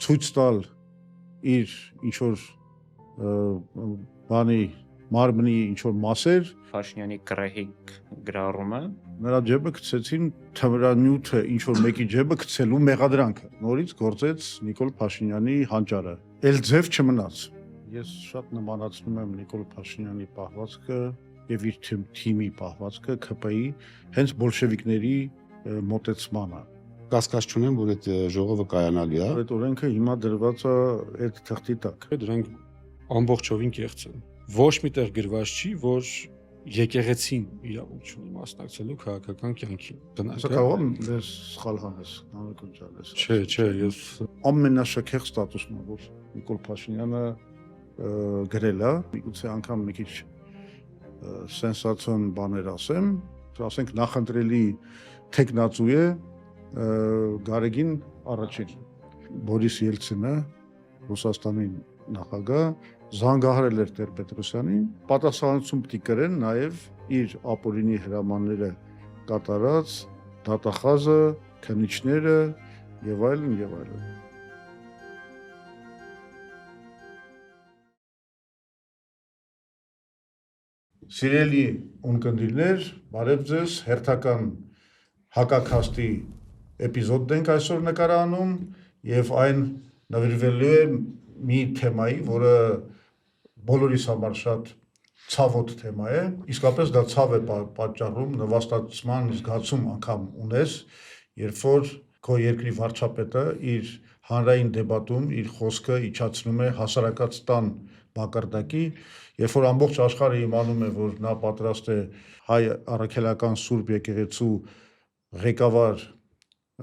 ցույց տալ իր ինչ որ բանի մարմնի ինչ որ մասեր Փաշինյանի գռեհիկ գրառումը նրա ջեբը գցեցին թմրանյութը ինչ որ մեկի ջեբը գցելու մեղադրանքը նորից գործեց Նիկոլ Փաշինյանի հանճարը էլ ձև չմնաց ես շատ նմանացնում եմ Նիկոլ Փաշինյանի պահվածքը եւ իր թիմի պահվածքը ԿՊ-ի հենց բոլշևիկների մոտեցմանը կասկած չունեմ, որ այդ ժողովը կայանալի է։ Այդ օրենքը հիմա դրված է այդ թղթի տակ։ Դրանք ամբողջովին կեղծ են։ Ոչ միտեղ գրված չի, որ եկեղեցին իրավունք ունի մասնակցելու քաղաքական կյանքին։ Սա կարող է դες սխալ հանես, Նամեկոն ջան, ես։ Չէ, ես ամենաշքեղ ստատուսն է, որ Նիկոլ Փաշինյանը գրել է, միգուցե անգամ մի քիչ սենսացիոն բաներ ասենք նախընտրելի տեխնացու է Գարեգին առաջին Բորիս Ելցինը Ռուսաստանի նախագահ զանգահարել էր Տեր-Պետրոսյանին պատասխանատվություն պիտի կրեն նաև իր ապօրինի հրամանները կատարած դատախազը, քննիչները եւ այլն եւ այլն Սիրելի ունկնդիրներ, բարև ձեզ, հերթական հակաքաստի էպիզոդ ենք այսօր նկարահանում եւ այն նվիրվելու է մի թեմայի, որը բոլորիս համար շատ ցավոտ թեմա է, իսկապես դա ցավ է պատճառում, նվաստացման զգացում անգամ ունես, երբ որ քո երկրի վարչապետը իր հանրային դեբատում իր խոսքը իջացնում է հասարակական մակարդակի, երբ որ ամբողջ աշխարհը իմանում է, որ նա պատրաստ է հայ առաքելական Սուրբ եկեղեցու ղեկավար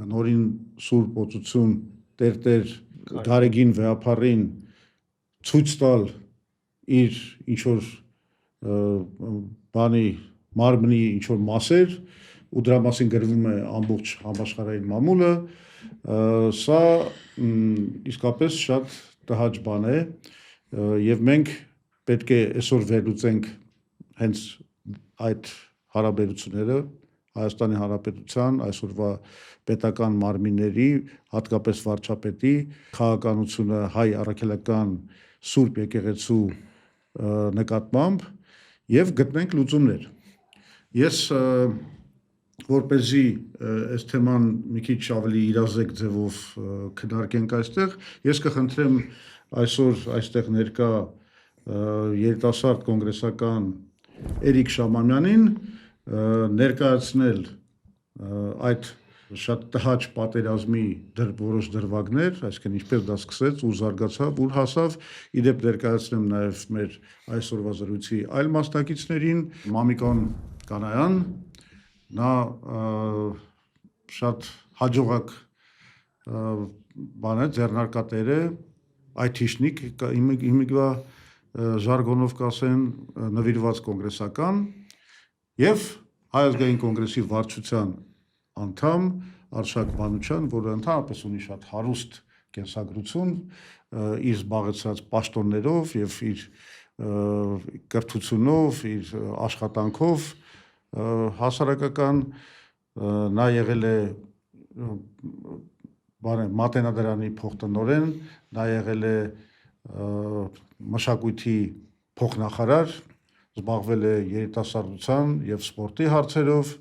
նորին Սուրբ օծություն Տեր Գարեգին Վեհափառին ցույց տալ իր ինչ որ բանի մարմնի ինչ որ մասեր ու դրա մասին գրվում է ամբողջ համաշխարհային մամուլը, սա իսկապես շատ տհաճ բան է եւ մենք պետք է այսօր վերլուծենք հենց այդ հարաբերությունները Հայաստանի Հանրապետության այսօրվա պետական մարմինների, հատկապես վարչապետի քաղաքականությունը հայ առաքելական Սուրբ եկեղեցու նկատմամբ եւ գտնենք լուծումներ։ Ես որպեսզի այս թեման մի քիչ ավելի իրազեկ ձևով քննարկենք այստեղ, ես կխնդրեմ այսօր այստեղ ներկա երիտասարդ կոնգրեսական Էրիկ Շամանյանին ներկայացնել այդ շատ տհաճ պատերազմի որոշ դրվագներ, այսինքն ինչպես դա սկսեց, ուր զարգացավ, ուր հասավ, իդեպ ներկայացնեմ նաև մեր այսօրվա զրույցի այլ մասնակիցներին, Մամիկոն Կանայան, նա շատ հաջողակ բան է, ձեռնարկատեր է, այթիշնիկ, հիմիկվա ժարգոնով կասեն նվիրված կոնգրեսական եւ Հայ ազգային կոնգրեսի վարչության անդամ Արշակ Մանուչյան, որը ընդհանրապես ունի շատ հարուստ կենսագրություն, իր զբաղեցրած պաշտոններով եւ իր կրթությունով, իր աշխատանքով հասարակական նա եղել է մատենադարանի փոխտնօրեն, նա եղել է մշակույթի փոխնախարար, զբաղվել է երիտասարդության եւ սպորտի հարցերով,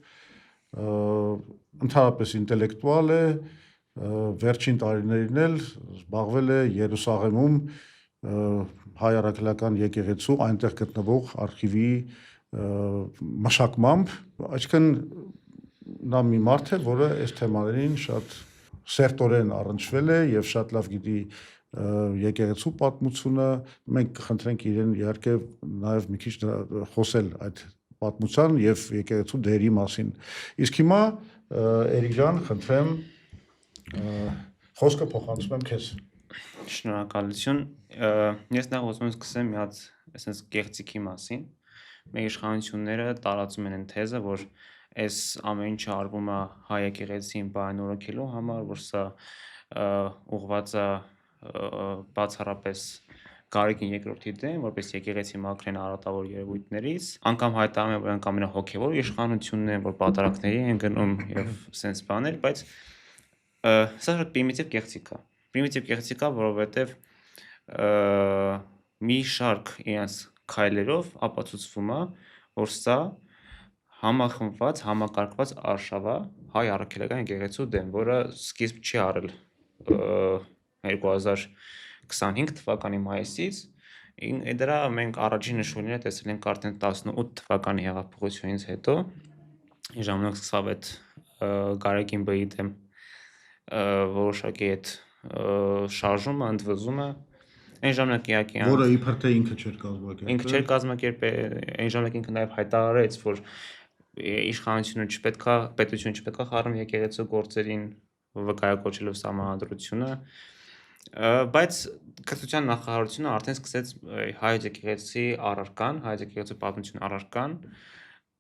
ընդհանրապես ինտելեկտուալ է, վերջին տարիներին էլ զբաղվել է Երուսաղեմում հայ առաքելական եկեղեցու այնտեղ գտնվող արխիվի մշակմամբ, այսինքն նա մի մարդ է, որը այս թեմաներին շատ սերտորեն առնչվել է եւ շատ լավ գիտի եկեղեցու պատմությունը, մենք կխնդրենք իրեն իհարկե նաև մի քիչ խոսել այդ պատմության եւ եկեղեցու դերի մասին։ Իսկ հիմա Էրիկ ջան, խնդրեմ խոսքը փոխանցում եմ քեզ։ Շնորհակալություն։ Ես նախ ուզում եմ սկսեմ մի հատ այսպես գեղեցիկի մասին։ Մեր իշխանությունները տարածում են թեզը, որ այս ամեն ինչը արվում է հայ եկեղեցին բարենորոգելու համար, որ սա ուղղված է բացառապես Գարեգին երկրորդի դեմ, որպես եկեղեցի մաքրեն արատավոր երևույթներից, անգամ հայտարարում են, որ նրանք ամենահոգևոր իշխանությունն են, որ պատարակների են գնում եւ սենց բաներ, բայց սա շատ պրիմիտիվ գեղեցիկ է։ Պրիմիտիվ գեղեցիկ է, որովհետև մի շարք իրենց քայլերով ապացուցվում է, որ սա համախմբված, համակարգված արշավ է հայ առաքելական եկեղեցու դեմ, որը սկիզբ չի արել 2025 թվականի մայիսից, դրա մենք առաջին նշույլները տեսել ենք արդեն 18 թվականի հեղափոխությունից հետո, ժամանակ սկսավ այդ Գարեգին Բ-ի դեմ որոշակի այդ շարժումը, ընդվզումը, այն ժամանակ իհարկե որը իբր թե ինքը չէր կազմակերպել։ Ինքը չէր կազմակերպել, այն ժամանակ ինքը նաև հայտարարեց, որ իշխանությունը չպետք է, պետությունը չպետք է խառնում եկեղեցու գործերին, վկայակոչելով սահմանադրությունը, բայց կրթության նախարարությունը արդեն սկսեց հայ եկեղեցի առարկան, հայ եկեղեցու պատմություն առարկան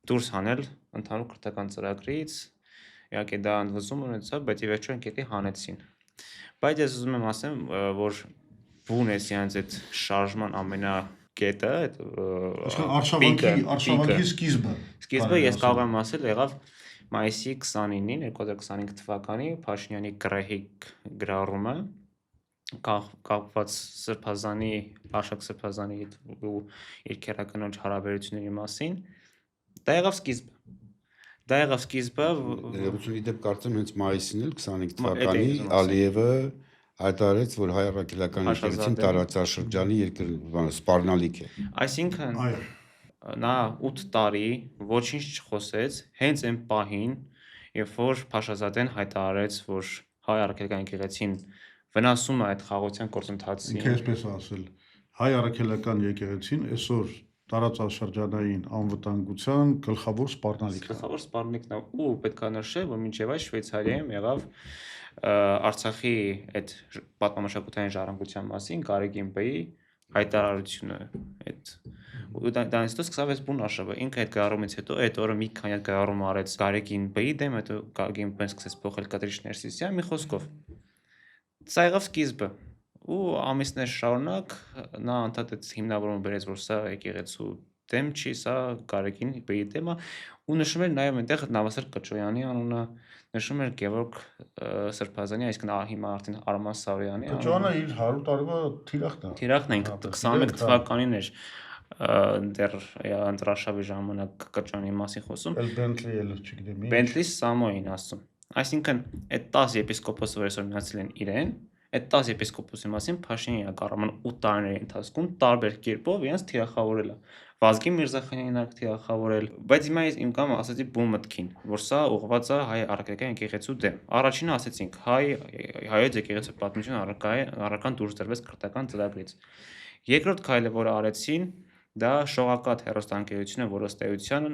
դուրս հանել ընդհանուր կրթական ծրագրից, իհարկե դա ընդվզում ունեցավ, բայց ի վերջո ընկետի հանեցին։ Բայց ես ուզում եմ ասեմ, որ բուն է սյանց այդ շարժման ամենակետը, արշավանքի սկիզբը։ Սկիզբը ես կարող եմ ասել եղավ մայիսի 29-ին 2025 թվականի Փաշինյանի գռեհիկ գրառումը կապված Սրբազանի, Արշակ Սրբազանի ու իր քերականոջ հարաբերությունների մասին, դա եղավ սկիզբը։ Դա եղավ սկիզբը, Ներողություն դեպ կարծեմ հենց մայիսին էլ 25 թվականի Ալիևը հայտարարեց, որ հայ առաքելական եկեղեցին տարածաշրջանի սպառնալիք է։ Այսինքն նա 8 տարի ոչինչ չխոսեց, հենց այն պահին, երբ որ Փաշազադեն հայտարարեց, որ հայ առաքելական եկեղեցին վնասում է այդ խաղաղության գործընթացին։ Ինքը այսպես ասել, հայ առաքելական եկեղեցին այսօր տարածաշրջանային անվտանգության գլխավոր սպառնալիքն է։ Գլխավոր սպառնալիքն է, ու պետք է նշել, որ մինչև այս Շվեյցարիայում եղավ Արցախի այդ պատմամշակութային ժառանգության մասին Գարեգին Բ-ի հայտարարությունը, այդ ու դա ինձ սկսավ այս բուն արշավը, ինքը այդ գրառումից հետո այդ օրը մի քանի հատ գրառում արեց Գարեգին Բ-ի դեմ, հետո Գարեգին Բ-ն սկսեց փոխել Կտրիչ Ներսիսյան, մի խոսքով։ Սա եղավ սկիզբը, ու ամիսներ շարունակ նա անդադար հիմնավորումը բերեց, որ սա եկեղեցու դեմ չի, սա Գարեգին Բ-ի դեմ է, ու նշում էր նաև այնտեղ Նավասար Կճոյանի անունը, նշում էր Գևորգ Սրբազանի, այսինքն հիմա արդեն Արման Սարոյանի անունը։ Կճոյանը իր 100 տարվա թիրախն է։ Թիրախն է, 21 թվականին էր դեռ ընտրաշավի ժամանակ Կճոյանի մասին խոսում։ Բենթլի էլ չգիտեմ։ Բենթլի Սամոյին ասում։ Այսինքն այդ 10 եպիսկոպոսը, որ այսօր միացել են իրեն, այդ 10 եպիսկոպոսի մասին Փաշինյանը կառավարման 8 տարիների ընթացքում տարբեր կերպով իրենց թիրախավորել է։ Վազգեն Միրզախանյանին արք թիրախավորել, բայց հիմա ես իմ կամ ասացի բուն մտքին, որ սա ուղղված է հայ առաքելական եկեղեցու դեմ։ Առաջինը ասեցինք, հայոց եկեղեցու պատմություն առական դուրս դրվեց քրթական ծրագրից։ Երկրորդ քայլը, որը արեցին, դա Շողակաթ հեռուստաընկերությունը, որը ըստ էության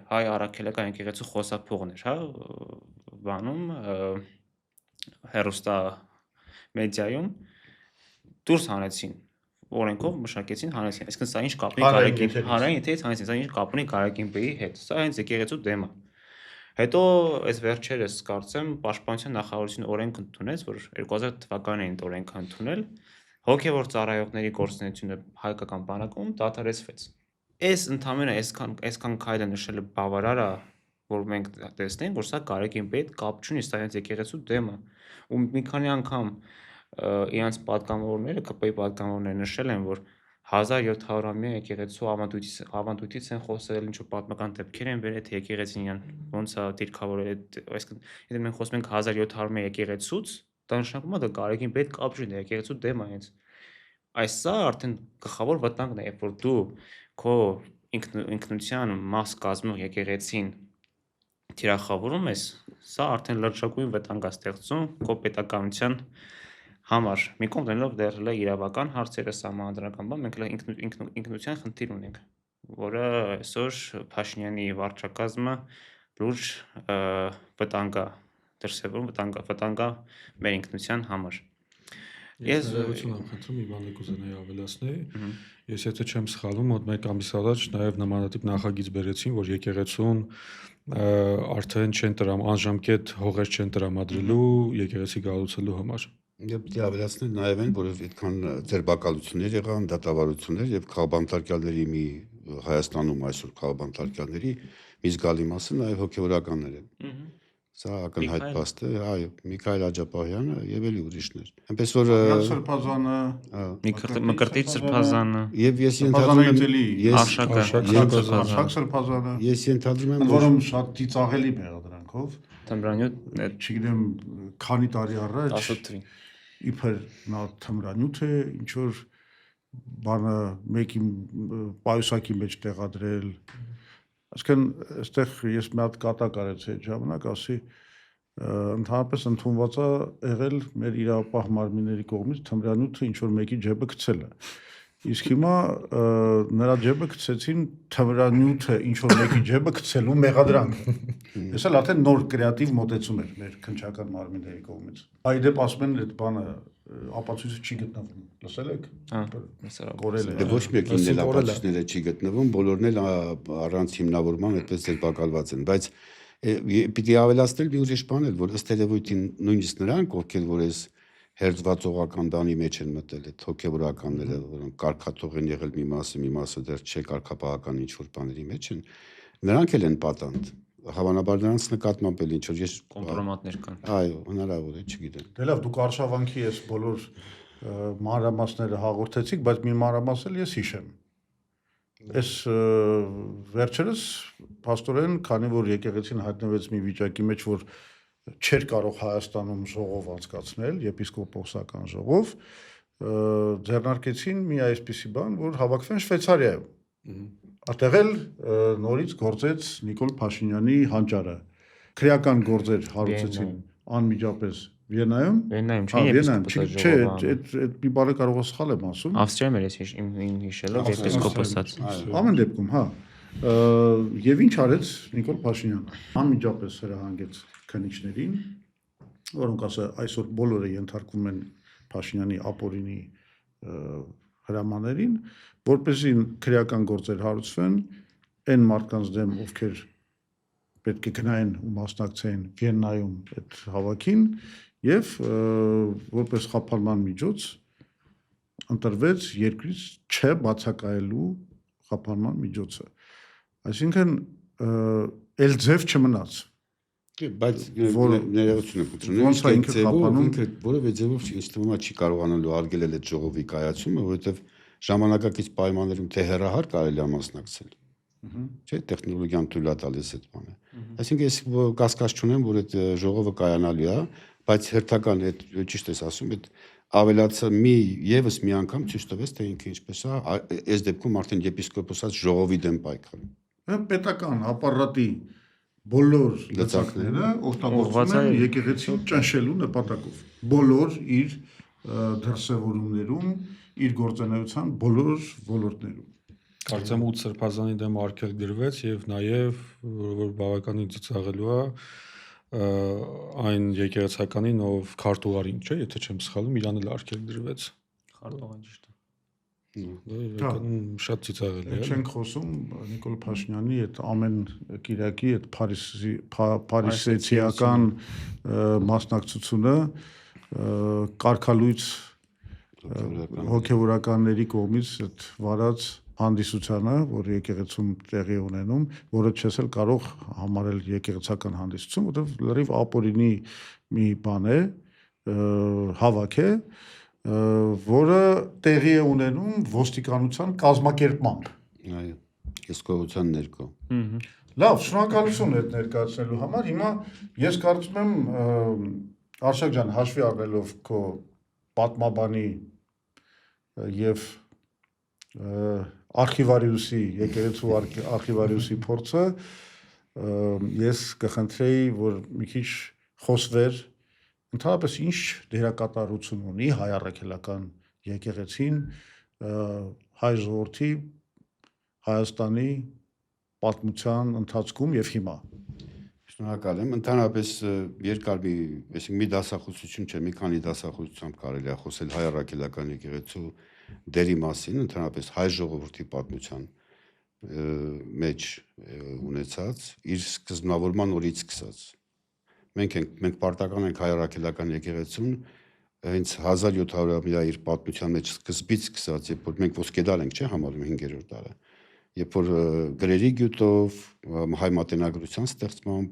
հայ առաքելական եկեղեցու խոսափողն էր, հա, բանում հեռուստա մեդիայում դուրս հանեցին, օրենքով մշակեցին, հանեցին։ Այսինքն սա ինչ կապ ունի Գարեգին, հանրային եթերից հանեցին, սա ինչ կապ ունի Գարեգին Բ-ի հետ։ Սա հենց եկեղեցու դեմ է։ Հետո այս վերջերս կարծեմ Պաշտպանության նախարարությունը օրենք ընդունեց, որ 2000 թվականին օրենք ընդունել, հոգևոր ծառայողների գործունեությունը հայկական բանակում դադարեցվեց։ Այս ընդամենը այսքան քայլը նշելը բավարար է, որ մենք տեսնենք, որ սա Գարեգին Բ-ի հետ կապ չունի, սա հենց եկեղեցու դեմ է։ Ու մի քանի անգամ իրանց պատգամավորները, ԿՊ-ի պատգամավորները նշել են, որ 1700-ամյա եկեղեցու ավանդույթից են խոսել, ինչ-որ պատմական դեպքեր են վերել, թե եկեղեցին իրան ոնց է դիրքավորել, այսինքն եթե մենք խոսում ենք 1700-ամյա եկեղեցուց, դա նշանակում է դա Գարեգին Բ-ի հետ կապ չունի, եկեղեցու դեմ է հենց։ Այս սա արդեն գլխավոր վտանգն է, երբ որ դու քո ինքնության մաս կազմող եկեղեցին թիրախավորում ես, սա արդեն լրջագույն վտանգ է ստեղծում քո պետականության համար։ Մի կողմ դնելով դեռ իրավական հարցերը, սահմանադրական բան, մենք ինքնության խնդիր ունենք, որը այսօր Փաշինյանի վարչակազմը լուրջ վտանգ է դրսևորում, վտանգ է մեր ինքնության համար։ Ես ներողություն եմ խնդրում, մի բան կուզենայի ավելացնել։ Ես եթե չեմ սխալվում, մոտ 1 ամիս առաջ նաև նմանատիպ նախագիծ բերեցին, որ եկեղեցուն արդեն չեն անժամկետ հողեր չեն տրամադրելու եկեղեցի գալուցելու համար։ Եվ դե ավելացնել նաև են, որով այդքան ձերբակալություններ եղան, դատավարություններ եւ քաղաքաբանտարկյալների մի Հայաստանում այսօր քաղաքաբանտարկյալների մի զգալի մասը նաև հոգեվորականներ են։ Սա ակնհայտ փաստ է, այո, Միքայել Աջապահյանը եւ էլի ուրիշներ։ Այնպես որ Սրբազանը, Մկրտիչ Սրբազանը եւ ես ընդհանրապես Արշակ Սրբազանը, ես ընդհանրում եմ որում շատ ծիծաղելի մեղադրանքով, Թմրանյութ չգիտեմ, քանի տարի առաջ 18 թվին։ իբր նա թմրանյութ է, ինչ որ բանը մեկի պայուսակի մեջ տեղադրել։ Այսինքն, այստեղ ես մի հատ կատակ արեցի այդ ժամանակ, ասի ընդհանրապես ընդունված է եղել մեր իրավապահ մարմինների կողմից թմրանյութը ինչ որ մեկի ջեբը գցելը։ Իսկ հիմա նրա ջեբը գցեցին թմրանյութը ինչ որ մեկի ջեբը գցելու մեղադրանքը։ Ես էլ արդեն նոր կրեատիվ մոտեցում էր մեր քննչական մարմինների կողմից։ Այ դեպ ասում են այդ բանը ապացույցը չի գտնվում։ Լսել եք։ Կորել է։ Դե ոչ մեկին էլ ապացույցները չի գտնվում, բոլորն էլ առանց հիմնավորման այդպես էլ բակալված են, բայց պիտի ավելացնել մի ուրիշ բան էլ, որ ըստ երևույթին նույնիսկ նրանք, ովքեր որ այս հերձվածողական դանի մեջ են մտել, այդ հոգևորականները, որոնք կարգաթող են եղել մի մասը դեռ չէ կարգապահական ինչ-որ բաների մեջ են, նրանք էլ են պատանդ։ Հավանաբար նրանց նկատմամբ էլ ինչ-որ ես կոմպրոմատներ կան։ Այո, հնարավոր է, չգիտեմ։ Դե լավ, դուք արշավանքի ես բոլոր մանրամասները հաղորդեցիք, բայց մի մանրամաս էլ ես հիշեմ։ Այս վերջերս փաստորեն, քանի որ եկեղեցին հայտնվեց մի վիճակի մեջ, որ չէր կարող Հայաստանում ժողով անցկացնել, եպիսկոպոսական ժողով, ձեռնարկեցին մի այսպիսի բան, որ հավաքվեն Շվեյցարիայում։ Այդտեղ էլ նորից գործեց Նիկոլ Փաշինյանի հանճարը։ Քրեական գործեր հարուցեցին անմիջապես Վիեննայում։ Վիեննայում չէ, չէ, այդ մի բանը կարող է սխալ եմ ասում։ Ավստրիայում էր իմ հիշելով եպիսկոպոսած։ Ամեն դեպքում, հա։ Եվ ինչ արեց Նիկոլ Փաշինյանը։ Անմիջապես հրահանգեց քննիչներին, որոնք այսօր բոլորը ենթարկվում են Փաշինյանի ապօրինի հրամաներին, որպեսզի քրեական գործեր հարուցվեն այն մարդկանց դեմ, ովքեր պետք է գնային ու մասնակցեին Վիեննայում այդ հավաքին, եւ որպես խափանման միջոց ընտրվեց երկրից չբացակայելու խափանման միջոցը։ Այսինքն էլ ձև չմնաց։ Բայց ներողություն եմ խնդրում, ինքը որևէ ձևով ինձ թվում է չի կարողանալու արգելել այդ ժողովի կայացումը, որովհետև ժամանակակից պայմաններում թե հեռահար կարելի է մասնակցել։ Չէ, տեխնոլոգիան թույլ է տալիս այդ բանը։ Այսինքն ես կասկած չունեմ, որ այդ ժողովը կայանալու է, բայց հերթական այդ ճիշտ ես ասում, այդ ավելացա եւս մի անգամ ցույց տվեց, թե ինքը ինչպես է, այս դեպքում արդեն եպիսկոպոսած ժողովի դեմ պայքարում։ Պետական ապարատի բոլոր լծակները օգտագործում են եկեղեցին ճնշելու նպատակով։ Բոլոր իր դրսևորումներում, իր գործունեության բոլոր ոլորտներում։ Կարծեմ 8 սրբազանի դեմ արգելք դրվեց եւ նաեւ որ բավականին ծիծաղելու է այն եկեղեցականին, ով քարտուղարին, չէ, եթե չեմ սխալվում, իրան էլ արգելք դրվեց։ Քարտուղարին ճիշտ է։ Շատ ծիծաղելի է։ Չենք խոսում Նիկոլ Փաշինյանի այդ ամեն կիրակի այդ փարիսեցիական մասնակցությունը կարգալույց հոգևորականների կողմից այդ վարած հանդիսությանը, որ եկեղեցում տեղի ունենում, որը չես էլ կարող համարել եկեղեցական հանդիսություն, որովհետև լրիվ ապօրինի մի բան է, հավաք է, որը տեղի է ունենում ոստիկանության կազմակերպմամբ։ Այո, կեսկողության ներքո։ Լավ, շնորհակալություն այդ ներկայացնելու համար։ Հիմա ես կարծում եմ Արշակ ջան, հաշվի առնելով քո պատմաբանի եւ արխիվարիուսի, եկեղեցու արխիվարիուսի փորձը, ես կխնդրեի, որ մի քիչ խոսվեր ընդհանրապես ինչ դերակատարություն ունի հայ առաքելական եկեղեցին հայ ժողովրդի Հայաստանի պատմության ընթացքում եւ հիմա։ Շնորհակալ եմ։ Ընդհանրապես երկար մի դասախոսություն չէ, մի քանի դասախոսությամբ կարելի է խոսել հայ առաքելական եկեղեցու դերի մասին, ընդհանրապես հայ ժողովրդի պատմության մեջ ունեցած իր սկզբնավորման օրից սկսած։ Մենք պարտական ենք հայ առաքելական եկեղեցուն հենց 1700-ամյա իր պատմության մեջ սկզբից սկսած, երբ որ մենք ոսկեդար ենք, չէ, համարում 5-րդ դարը, երբ որ գրերի գյուտով, հայ մատենագրության ստեղծմամբ,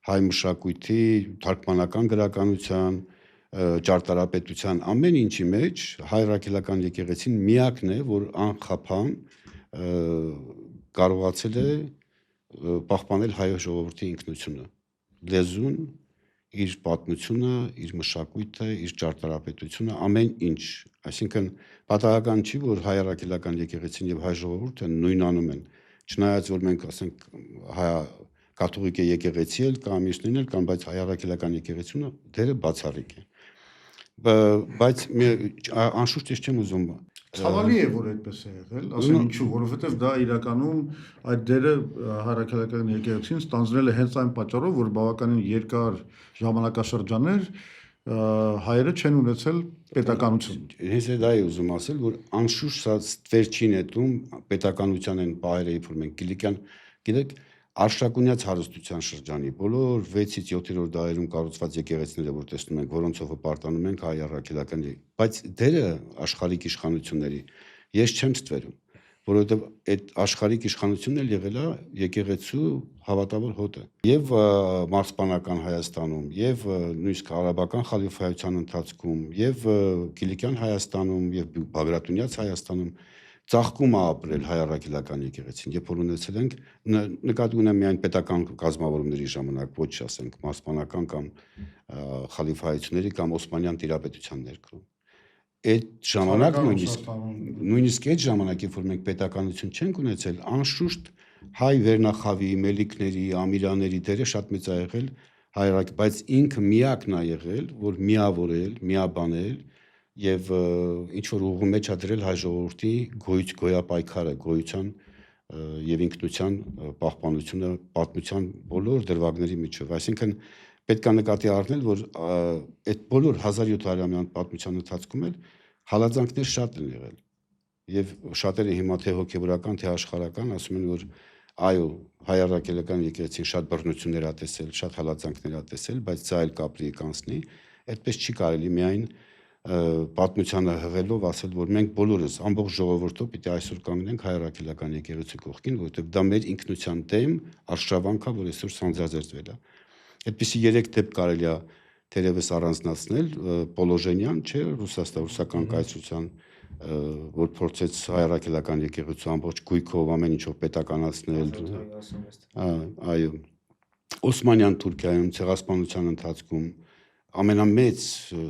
հայ մշակույթի, թարգմանական գրականության, ճարտարապետության ամեն ինչի մեջ հայրաքելական եկեղեցին միակն է, որ անխափան կարողացել է պահպանել հայոց ժողովրդի ինքնությունը, լեզուն, իր պատմությունը, իր մշակույթը, իր ճարտարապետությունը, ամեն ինչ, այսինքն պատահական չի, որ հայրաքելական եկեղեցին եւ հայ ժողովուրդը նույնանում են, չնայած որ մենք ասենք հայ կաթողիկ եկեղեցի էլ կամ մյուսներն էլ կամ, բայց հայրաքելական եկեղեցությունը դերը բացառիկ է, բայց անշուշտ ես չեմ ուզում Ցավալի է, որ այդպես է եղել, ասեմ ինչու, որովհետև դա իրականում այդ դերը հայրաքելական եկեղեցին ստանձնել է հենց այն պատճառով, որ բավականին երկար ժամանակաշրջաններ հայերը չեն ունեցել պետականություն։ Հենց դա է ուզում ասել, որ անշուշտ սա վերջին հետում պետականության են պահերը, երբ որ մենք Կիլիկյան, գիտեք, Արշակունյաց հարստության շրջանի բոլոր 6-ից 7-րդ դարերում կառուցված եկեղեցիները, որ տեսնում ենք, որոնցով հպարտանում ենք հայ առաքելական, բայց դերը աշխարհիկ իշխանությունների ես չեմ ստվերում, որովհետև այդ աշխարհիկ իշխանությունն էլ եղել է եկեղեցու հավատավոր հոտը եւ մարզպանական Հայաստանում եւ նույնիսկ արաբական խալիֆայության ընթացքում եւ Կիլիկյան Հայաստանում եւ Բագրատունյաց Հայաստանում ծաղկում է ապրել հայ առաքելական եկեղեցին, երբ որ ունեցել ենք նկատի ունեմ միայն պետական կազմավորումների ժամանակ, ոչ ասենք մարզպանական կամ խալիֆայությունների կամ օսմանյան տիրապետության ներքո։ Այդ ժամանակ նույնիսկ այդ ժամանակ, երբ որ մենք պետականություն չենք ունեցել, անշուշտ հայ վերնախավի, մելիքների, ամիրաների դերը շատ մեծ է եղել հայրակ, բայց ինքը միակն է եղել, որ միավորել, միաբանել եւ ինչ որ ուղու մեջ ա դրել հայ ժողովրդի գոյապայքարը, գոյության եւ ինքնության պահպանությունը պատմության բոլոր դրվագների միջով, այսինքն պետք է նկատի առնել, որ այդ բոլոր 1700-ամյա պատմության ընթացքում էլ հալածանքներ շատ են եղել եւ շատերը հիմա թե հոգեվորական, թե աշխարհական ասում են, որ այո, հայ առաքելական եկեղեցին շատ բռնություններ ա տեսել, շատ հալածանքներ ա տեսել, բայց սա էլ կապրի կանցնի, այդպես չի կարելի միայն պատմությանը հղելով ասել, որ մենք բոլորս ամբողջ ժողովուրդով պիտի այսօր կանգնենք հայ առաքելական եկեղեցու կողքին, որովհետև դա մեր ինքնության դեմ արշավանք է, որ այսօր սանձազերծվել է։ Այդպիսի 3 դեպք կարելի է թերևս առանձնացնել, Պոլոժենյան, չէ, ռուսական կայսրության, որ փորձեց հայ առաքելական եկեղեցու ամբողջ գույքով ամեն ինչով պետականացնել, այո, Օսմանյան Թուրքիայում ցեղասպանության ընթացքում ամենամեծ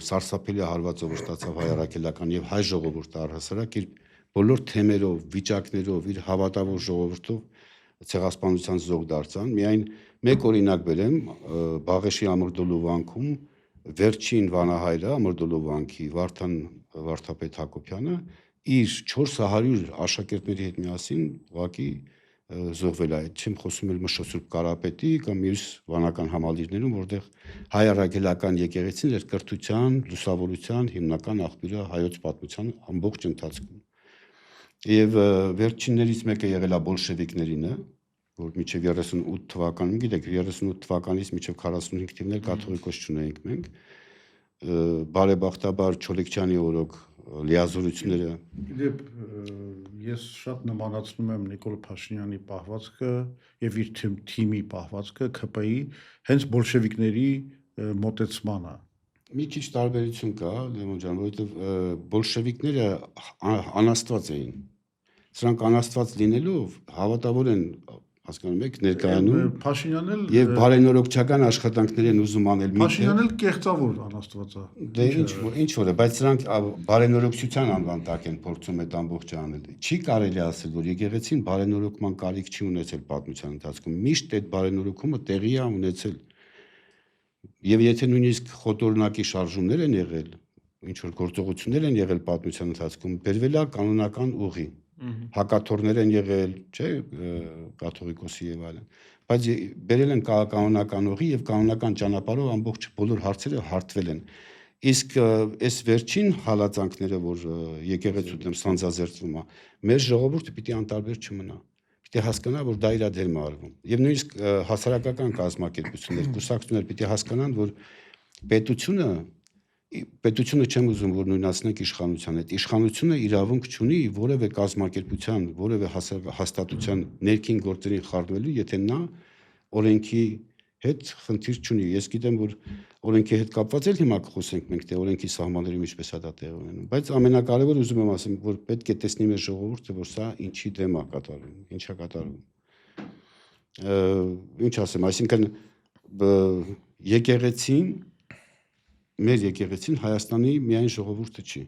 սարսափելի հարվածը որ ստացավ հայ առաքելական եւ հայ ժողովուրդը առհասարակ իր բոլոր թեմերով, վիճակներով, իր հավատավոր ժողովրդով ցեղասպանության զոհ դարձան։ Միայն մեկ օրինակ բերեմ, Բաղեշի Ամրդոլու վանքում վերջին վանահայրը Ամրդոլու վանքի Վարդապետ Հակոբյանը իր 400 աշակերտների հետ միասին ուղղակի զոհվել է, չեմ խոսում էլ Մշոսուրբ Կարապետի կամ մյուս վանական համալիրներում, որտեղ հայ առաքելական եկեղեցին էր կրթության, լուսավորության հիմնական աղբյուրը հայոց պատմության ամբողջ ընթացքում։ Եվ վերջիններից մեկը եղել է բոլշևիկներինը, որ մինչև 38 թվականին, գիտեք, 38 թվականից մինչև 45 թվականներ կաթողիկոս չունեինք մենք, բարեբախտաբար Չոլեքչյանի օրոք լիազորությունները Գիտեք, ես շատ նմանացնում եմ Նիկոլ Փաշինյանի պահվածքը եւ իր թիմի պահվածքը ԿՊ-ի հենց բոլշևիկների մոտեցմանը։ Մի քիչ տարբերություն կա, Լևոն ջան, որովհետեւ բոլշևիկները անաստված էին։ Սրանք անաստված լինելով հավատավոր են, հասկանում եք, ներկայանում Փաշինյանն էլ եւ բարենորոգչական աշխատանքներ են ուզում անել։ Փաշինյանն էլ կեղծավոր անաստված է։ Դե ինչ որ է, բայց սրանք բարենորոգչության անվան տակ են փորձում այդ ամբողջը անել։ Չի կարելի ասել, որ եկեղեցին բարենորոգման կարիք չի ունեցել պատմության ընթացքում։ Միշտ այդ բարենորոգումը տեղի է ունեցել։ Եվ եթե նույնիսկ խոտորնակի շարժումներ են եղել, ինչ որ գործողություններ են եղել պատմության ընթացքում, բերվել է կանոնական ուղի։ Հակաթորներ են եղել, չէ, կաթողիկոսի եւ այլն, բայց բերել են կանոնական ուղի եւ կանոնական ճանապարհով ամբողջ բոլոր հարցերը հարթվել են։ Իսկ այս վերջին հալածանքները, որ եկեղեցու դեմ սանձազերծվում է, մեր ժողովուրդը պիտի անտարբեր չմնա։ Պիտի հասկանա, որ դա իր դերն է արվում։ Եվ նույնիսկ հասարակական կազմակերպություններ, կուսակցություններ պիտի հասկանան, որ պետությունը չեմ ուզում, որ նույնացնենք իշխանության հետ։ Իշխանությունը իրավունք չունի որևէ կազմակերպության, որևէ հաստատության ներքին գործերին խառնվելու, եթե նա օրենքի հետ խնդիր չունի։ Ես գիտեմ, որ օրենքի հետ կապված էլ հիմա կխոսենք մենք, թե օրենքի սահմաններում ինչպես է դա տեղի ունենում, բայց ամենակարևորը ուզում եմ ասեմ, որ պետք է տեսնի մեր ժողովուրդը, որ սա ինչի դեմ է կատարվում, ինչ է կատարվում։ Ինչ ասեմ, այսինքն եկեղեցին, մեր եկեղեցին Հայաստանի միայն ժողովուրդը չի։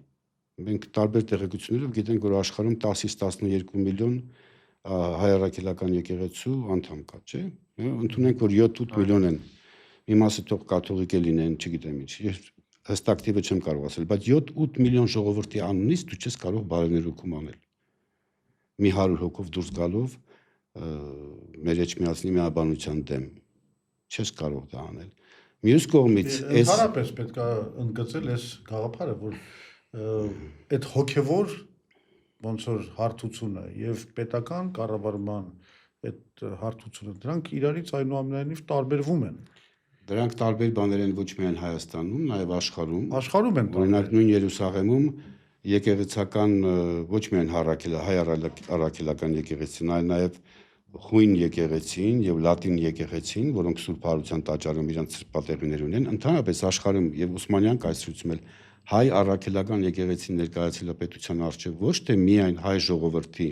Մենք տարբեր տեղեկություններով գիտենք, որ աշխարհում 10-ից 12 միլիոն հայ առաքելական եկեղեցու անդամ կա, չէ՞։ Ընդունենք, որ 7-8 միլիոն են։ Մի մասը թող կաթողիկ է լինեն, չգիտեմ ինչ։ Հստակ թիվը չեմ կարող ասել, բայց 7-8 միլիոն ժողովրդի անունից դու չես կարող բարեներոգում անել։ Մի 100 հոգով դուրս գալով մեր էջ միացնի միաբանության դեմ չես կարող դա անել։ Մյուս կողմից ընդհանրապես պետք է ընդգծել այս գաղափարը, որ այդ հոգևոր ոնց որ հարթությունը եւ պետական կառավարման այդ հարթությունը դրանք իրարից այնուամենայնիվ տարբերվում են։ Դրանք տարբեր բաներ են ոչ միայն Հայաստանում, նաեւ աշխարհում։ Աշխարհում են։ Օրինակ նույն Երուսաղեմում եկեղեցական ոչ միայն հայ առաքելական եկեղեցին, այլ նաեւ խույն եկեղեցին եւ լատին եկեղեցին, որոնք Սուրբ Հարության տաճարում իրենց սրբատեղիներ ունեն, ընդհանրապես աշխարհում եւ Օսմանյան կայսրությունում էլ հայ առաքելական եկեղեցին ներկայացել է պետության արչեւ ոչ թե միայն հայ ժողովրդի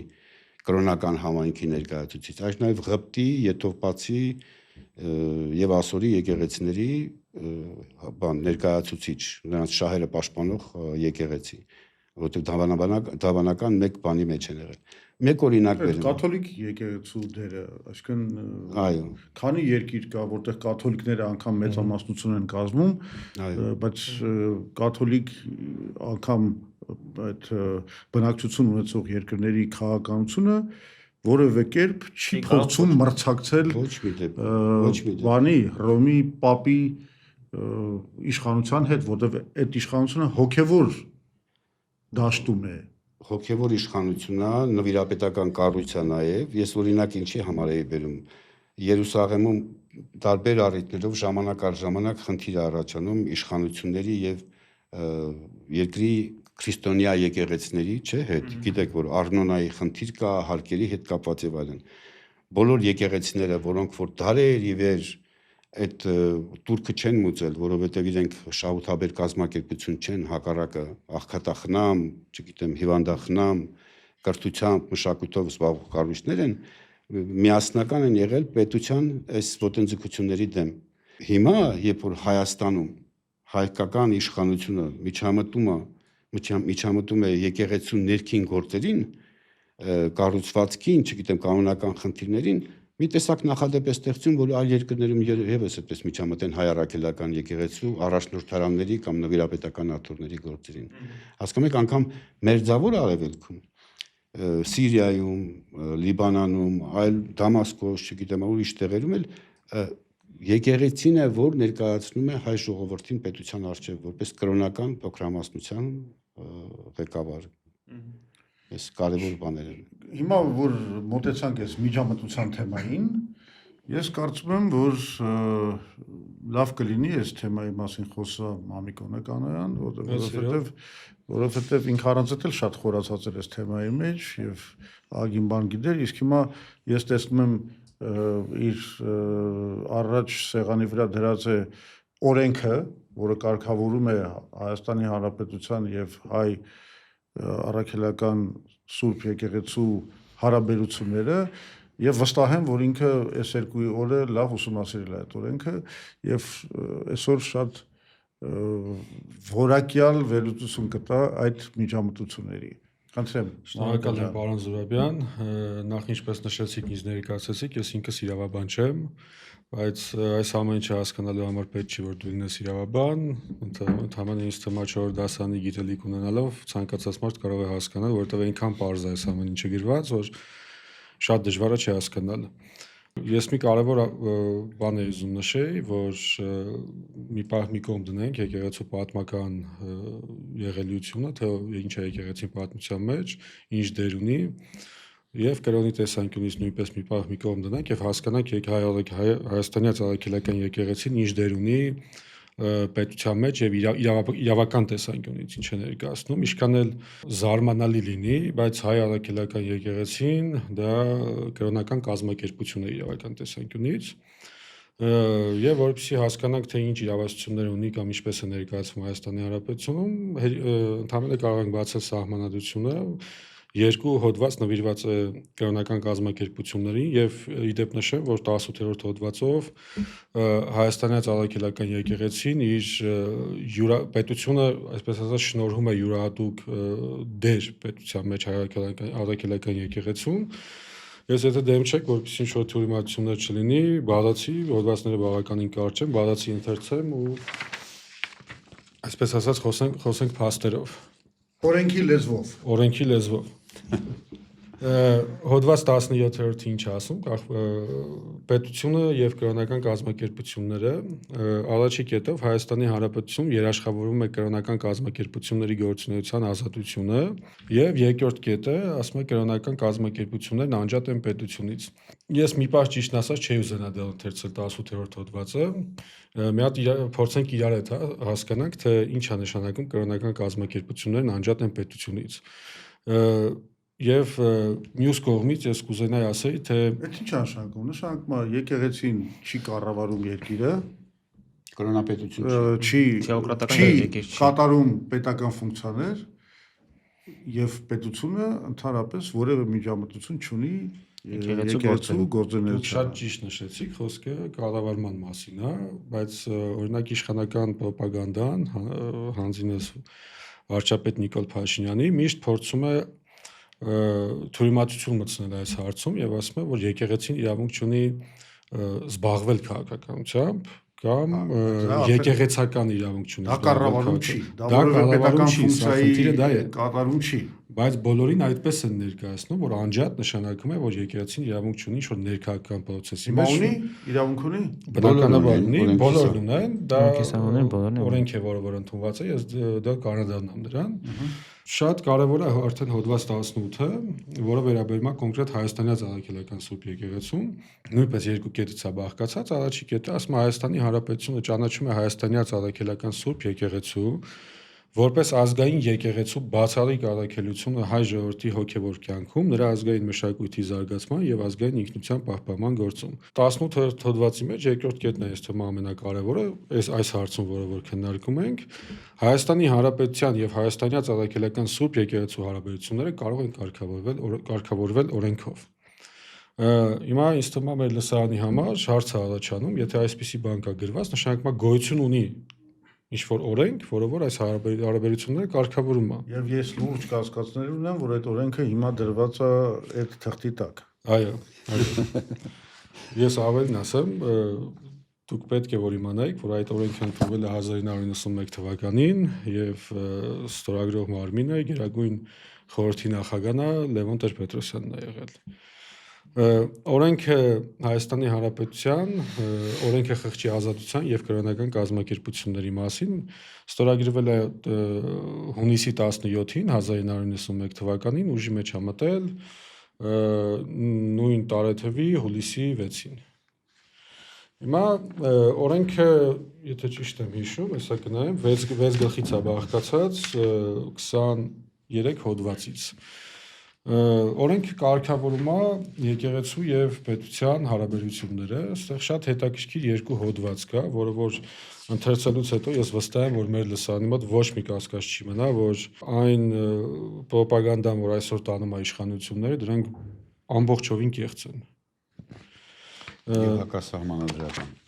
կրոնական համայնքի ներկայացուցիչ, այլ նաեւ Ղպտի, Եթովպացի եւ Ասորի եկեղեցիների ներկայացուցիչ, նրանց շահերը պաշտպանող եկեղեցի, որովհետեւ դավանական մեկ բանի մեջ են եղել։ Մեկ օրինակ բերեմ։ Կաթոլիկ եկեղեցու դերը, այսինքն այո, քանի երկիր կա, որտեղ կաթոլիկները անգամ մեծամասնություն են կազմում, բայց կաթոլիկ անգամ այդ բնակչություն ունեցող երկրների քաղաքականությունը որևէ կերպ չի փորձում մրցակցել բանի Հռոմի պապի իշխանության հետ, որտեղ այդ իշխանությունը հոգևոր դաշտում է։ Հոգևոր իշխանությունն է, նվիրապետական կառույց է նաև, ես օրինակ ինչի համար էի բերում, Երուսաղեմում տարբեր առիթներով ժամանակ առ ժամանակ խնդիր է առաջանում իշխանությունների եւ երկրի քրիստոնյա եկեղեցիների, չէ՞, հետ, գիտեք, որ արնոնայի խնդիր կա, հարկերի հետ կապված եւ այլն։ Բոլոր եկեղեցիները, որոնք որ դարեր ի վեր այդ турքը չեն մուծել, որովհետև իրենք շահութաբեր կազմակերպություն չեն, հակառակը աղքատախնամ, չգիտեմ, հիվանդախնամ, կրթությամբ, մշակույթով զբաղվող կառույցներ են, միասնական են եղել պետության այս ոտնձգությունների դեմ։ Հիմա, երբ որ Հայաստանում հայկական իշխանությունը միջամտում է եկեղեցու ներքին գործերին, կառուցվածքին, չգիտեմ, կանոնական խնդիրներին, մի տեսակ նախադեպ է ստեղծում, որ այլ երկրներում եւս այդպես միջամտեն հայ առաքելական եկեղեցու առաջնորդարանների կամ նվիրապետական աթոռների գործերին։ Հասկանում եք, անգամ Մերձավոր Արևելքում, Սիրիայում, Լիբանանում, այլ Դամասկոս, չգիտեմ, ուրիշ տեղերում էլ եկեղեցին է, որ ներկայացնում է հայ ժողովրդին պետության առջև որպես կրոնական փոքրամասնության ղեկավար։ Այս կարևոր բաներ են։ Հիմա որ մոտեցանք այս միջամտության թեմային, ես կարծում եմ, որ լավ կլինի այս թեմայի մասին խոսա Մամիկ Օնեկանոյան, որովհետև ինքը առանց էլ շատ խորացած էր այս թեմայի մեջ եւ ագին բան գիտեր, իսկ հիմա ես տեսնում եմ իր առաջ սեղանի վրա դրած է օրենքը, որը կարգավորում է Հայաստանի Հանրապետության եւ հայ առաքելական Սուրբ եկեղեցու հարաբերությունները եւ վստահ եմ, որ ինքը այս երկու օրը լավ ուսումնասիրել է այդ օրենքը եւ այսօր շատ որակյալ վերլուծություն կտա այդ միջամտությունների։ Խնդրեմ։ Շնորհակալ եմ, պարոն Զուրաբյան, նախ ինչպես նշեցիք, ինձ ներկայացրեցիք, ես ինքս իրավաբան չեմ, բայց այս ամեն ինչը հասկանալու համար պետք չի, որ դու լինես իրավաբան, ընդհանրապես ինձ թվում է 4 դասարանի գիտելիք ունենալով ցանկացած մարդ կարող է հասկանալ, որովհետև այնքան պարզ է այս ամեն ինչը գրված, որ շատ դժվար է չհասկանալ։ Ես մի կարևոր բան եմ ուզում նշել, որ մի կողմ դնենք եկեղեցու պատմական եղելությունը, թե ինչ է եկեղեցին պատմության մեջ, ինչ դեր ունի, եւ կրոնի տեսանկյունից նույնպես մի կողմ դնենք եւ հասկանանք Հայաստանի առաքելական եկեղեցին ինչ դեր ունի պետության մեջ եւ իրավական տեսանկյունից ինչ է ներկայացնում, ինչքան էլ զարմանալի լինի, բայց հայ առաքելական եկեղեցին դա կրոնական կազմակերպություն է իրավական տեսանկյունից Եվ որպեսզի հասկանանք թե ինչ իրավասություններ ունի կամ ինչպես է ներկայացվում Հայաստանի Հանրապետությունում, ընդհանրապես կարող ենք բացել սահմանադրությունը, երկու հոդված նվիրված է կրոնական կազմակերպություններին եւ իդեպ նշեմ, որ 18-րդ հոդվածով Հայաստանյան Ծաղրագելական եկեղեցին իր պետությունը, այսպես ասած, շնորհում է յուրահատուկ դեր պետության մեջ Ծաղրագելական եկեղեցուն։ Ես եթե դեմ չեք, որպեսզի ինչ-որ թյուրիմացություններ չլինի, բաղացի, հոդվածները բավականին կարճ են, բաղացի ընթերցեմ ու այսպես ասած խոսենք փաստերով։ Օրենքի լեզվով։ Հոդված 17-րդը ինչ ասում, պետությունը եւ կրոնական կազմակերպությունները առաջի կետով Հայաստանի Հանրապետությունում երաշխավորում է կրոնական կազմակերպությունների գործունեության ազատությունը եւ երկրորդ կետը ասում է կրոնական կազմակերպություններն անջատ են պետությունից։ Ես մի պահ ճիշտն ասած չէի ուզենա դա ընթերցել 18-րդ հոդվածը, մի հատ փորձենք իրար հետ հասկանանք, թե ինչ է նշանակում կրոնական կազմակերպություններն անջատ են պետությունից։ Եվ մյուս կողմից ես կուզենայի ասեի, թե Այդ ինչ նշանակում։ Նշանակում է եկեղեցին չի կառավարում երկիրը, կրոնապետություն չի կատարում պետական ֆունկցիաներ եւ պետությունը ընդհանրապես որևէ միջամտություն չունի եկեղեցու գործունեության։ Շատ ճիշտ նշեցիք, խոսքը կառավարման մասին է, բայց օրինակ իշխանական ռոպագանդան հանձինս վարչապետ Նիկոլ Փաշինյանի միշտ փորձում է թյուրիմացություն մտցնել այս հարցում եւ ասում է, որ եկեղեցին իրավունք չունի զբաղվել քաղաքականությամբ կամ եկեղեցական իրավունք չունի։ Դա կառավարում չի, դա պետական ֆունկցիայի կատարում չի։ Բայց բոլորին այդպես են ներկայացնում, որ անջատ նշանակում է, որ եկեղեցին իրավունք չունի ինչ-որ ներքաղաքական process-ի մեջ։ Ունի, իրավունք ունի։ Բնականաբար ունի, բոլորն ունեն, դա օրենք է, որը ընդունված է, ես դա կանադանամ դրան։ Շատ կարևոր է արդեն հոդված 18-ը, որը վերաբերում է կոնկրետ Հայաստանյան Ծաղրագելական Սուրբ Եկեղեցուն, նույնպես երկու կետից է բաղկացած, առաջի կետը ասում է Հայաստանի Հանրապետությունը ճանաչում է Հայաստանյան Ծաղրագելական Սուրբ Եկեղեցու որպես ազգային եկեղեցու բացառիկ առաքելությունը հայ ժողովրդի հոգևոր կյանքում, նրա ազգային մշակույթի զարգացման եւ ազգային ինքնության պահպանման գործում։ 18-րդ հոդվածի մեջ երկրորդ կետն է, ես թվում ամենակարևորը, այս հարցում, որը որ քննարկում ենք, Հայաստանի Հանրապետության եւ Հայաստանյան Ծաղրագելական Սուրբ Եկեղեցու հարաբերությունները կարող են կարգավորվել օրենքով։ Հիմա ինձ թվում է մեր լսարանի համար հարց է առաջանում, եթե այսպիսի բան կա գրված, նշանակում է գոյություն ունի ինչ-որ օրենք, որը որ այս հարաբերությունները կարգավորում է։ Եվ ես լուրջ կասկածներ ունեմ, որ այդ օրենքը հիմա դրված է այդ թղթի տակ։ Այո։ Ես ավելին ասեմ, դուք պետք է որ իմանայիք, որ այդ օրենքը ընդունվել է 1991 թվականին եւ ստորագրող մարմինը Գերագույն խորհրդի նախագահն է Լևոն Տեր-Պետրոսյանն է եղել։ Օրենքը Հայաստանի Հանրապետության օրենքը խղճի ազատության եւ կրոնական կազմակերպությունների մասին ստորագրվել է հունիսի 17-ին 1991 թվականին, ուժի մեջ է մտել նույն տարեթվի հուլիսի 6-ին։ Հիմա օրենքը, եթե ճիշտ եմ հիշում, հեսա կնայեմ, 6 գլխից է բաղկացած 23 հոդվածից։ Օրենքը կարգավորում է եկեղեցու եւ պետության հարաբերությունները, այստեղ շատ հետաքրքիր երկու հոդված կա, որը որ ընթերցելուց հետո ես վստահ եմ, որ մեր լսարանի մոտ ոչ մի կասկած չի մնա, որ այն ռոպագանդան, որ այսօր տանում է իշխանությունները, դրանք ամբողջովին կեղծ են։ Եվ հակասահմանադրական։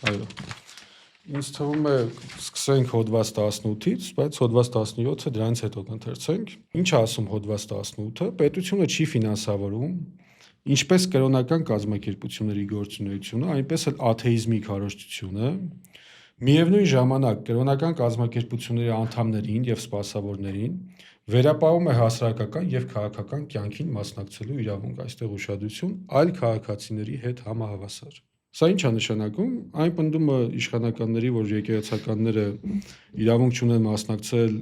Այո։ Ինձ թվում է սկսենք հոդված 18-ից, բայց հոդված 17-ը դրանից հետո կընթերցենք։ Ինչ է ասում հոդված 18-ը։ Պետությունը չի ֆինանսավորում ինչպես կրոնական կազմակերպությունների գործունեությունը, այնպես էլ աթեիզմի քարոզչությունը, միևնույն ժամանակ կրոնական կազմակերպությունների անդամներին եւ սպասավորներին վերապահում է հասարակական եւ քաղաքական կյանքին մասնակցելու իրավունք, այստեղ ուշադրություն, այլ քաղաքացիների հետ համահավասար։ Սա ինչ է նշանակում, այն պնդումը իշխանականների, որ եկեղեցականները իրավունք չունեն մասնակցել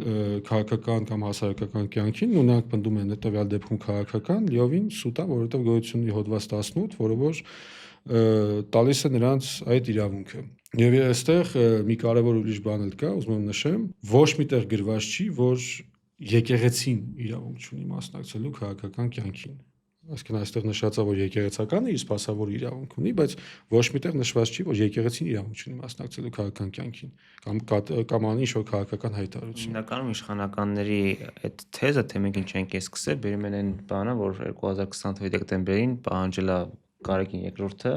քաղաքական կամ հասարակական կյանքին, ու նրանք պնդում են հետևյալ դեպքում քաղաքական, լիովին սուտ է, որովհետև գոյություն ունի հոդված 18, որը որ տալիս է նրանց այդ իրավունքը։ Եվ այստեղ մի կարևոր ուրիշ բան էլ կա, ուզում եմ նշեմ, ոչ միտեղ գրված չի, որ եկեղեցին իրավունք չունի մասնակցելու քաղաքական կյանքին։ Այսինքն այստեղ նշած է, որ եկեղեցականը իր սպասավոր իրավունք ունի, բայց ոչ միտեղ նշված չի, որ եկեղեցին իրավունք ունի մասնակցելու քաղաքական կյանքին կամ անի ինչ-որ քաղաքական հայտարարություն։ Հիմնականում իշխանականների այդ թեզը, թե մենք ինչ ենք սկսել, բերում են այն բանը, որ 2020 թվականի դեկտեմբերին պահանջել է Գարեգին II-ը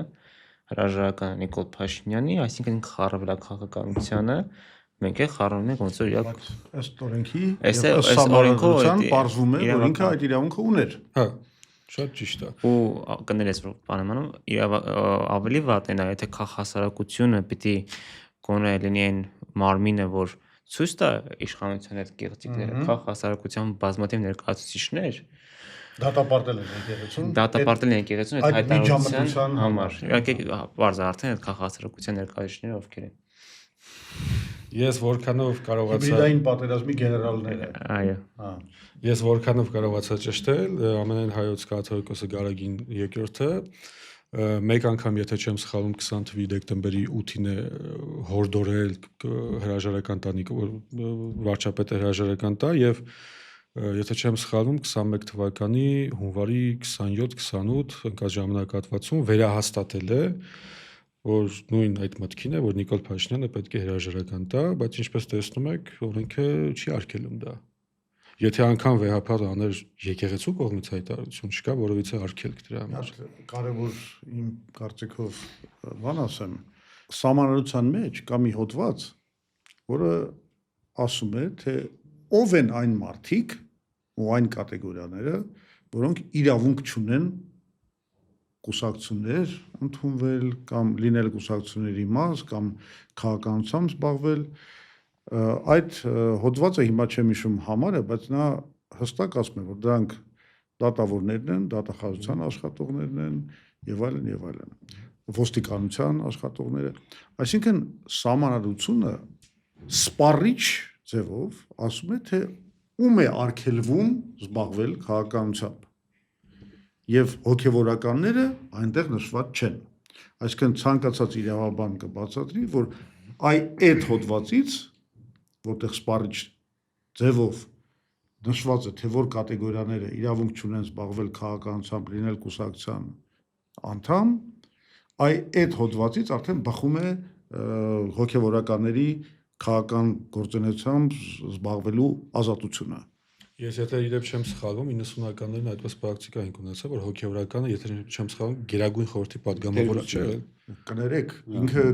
հրաժարական Նիկոլ Փաշինյանի, այսինքն խառնվել է քաղաքականությանը, մենք էլ խառնում ենք ոնց որ իրակ ըստ օրենքի ըստ համարության պարզվում է, որ ինքը այդ իրավունքը ուներ։ Հա, շատ ճիշտ է։ ու կներես որ բանամանում ավելի վատ է նա եթե քաղաքասարակությունը պիտի գոնե լինի այն մարմինը որ ցույց տա իշխանության այդ կեղծիքները քաղաքասարակության բազմաթիվ ներկայացուցիչներ Դատապարտել են եկեղեցուն։ Դատապարտել են եկեղեցուն այդ այդ հայտարարության միջամտության համար։ Իհարկե բարձր արդեն այդ քաղաքասարակության ներկայացուցիչները ովքեր են։ Ես որքանով կարողացա Հիբրիդային պատերազմի գեներալները։ Այո։ Հա։ Ես որքանով կարողացա ճշտել, ամենայն հայոց կաթողիկոսը Գարեգին II-ը մեկ անգամ, եթե չեմ սխալվում, 20 թվականի դեկտեմբերի 8-ին է հորդորել հրաժարական տանի վարչապետը հրաժարական տա եւ եթե չեմ սխալվում 21 թվականի հունվարի 27-28 ընկած ժամանակահատվածում վերահաստատել է որ նույն այդ մտքին է որ Նիկոլ Փաշինյանը պետք է հրաժարական տա, բայց ինչպես տեսնում եք, օրենքը չի արգելում դա։ Եթե անգամ վեհապարը աներ եկեղեցու կողմից հայտարարություն չկա, որովհետեւ արգելք դրա համար։ Կարևոր իմ կարծիքով բան ասեմ, սահմանադրության մեջ կա մի հոդված, որը ասում է, թե ով են այն մարդիկ ու այն կատեգորիաները, որոնք իրավունք չունեն կուսակցություններ ընդունվել կամ լինել կուսակցությունների մաս կամ քաղաքականությամբ զբաղվել այդ հոդվածը հիմա չեմ հիշում համարը, բայց նա հստակ ասում է, որ դրանք դատավորներն են, դատախազության աշխատողներն են եւ այլն, ոստիկանության աշխատողները, այսինքն սահմանադրությունը սպառիչ ձևով ասում է, թե ում է արգելվում զբաղվել քաղաքականությամբ եւ հոգեվորականները այնտեղ նշված չեն։ Այսինքն ցանկացած իրավաբան կբացատրի, որ այդ հոդվածից, որտեղ սպառիչ ձևով նշված է, թե որ կատեգորիաները իրավունք չունեն զբաղվել քաղաքականությամբ, լինել կուսակցության անդամ, այդ հոդվածից արդեն բխում է հոգեվորականների քաղաքական գործունեությամբ զբաղվելու ազատությունը։ Ես եթե իրեւ չեմ սխալվում 90-ականներին այդպես պրակտիկա ենք ունեցել, որ հոգեվորականը, եթե չեմ սխալվում, Գերագույն խորհրդի падգամավոր չէ։ Կներեք, ինքը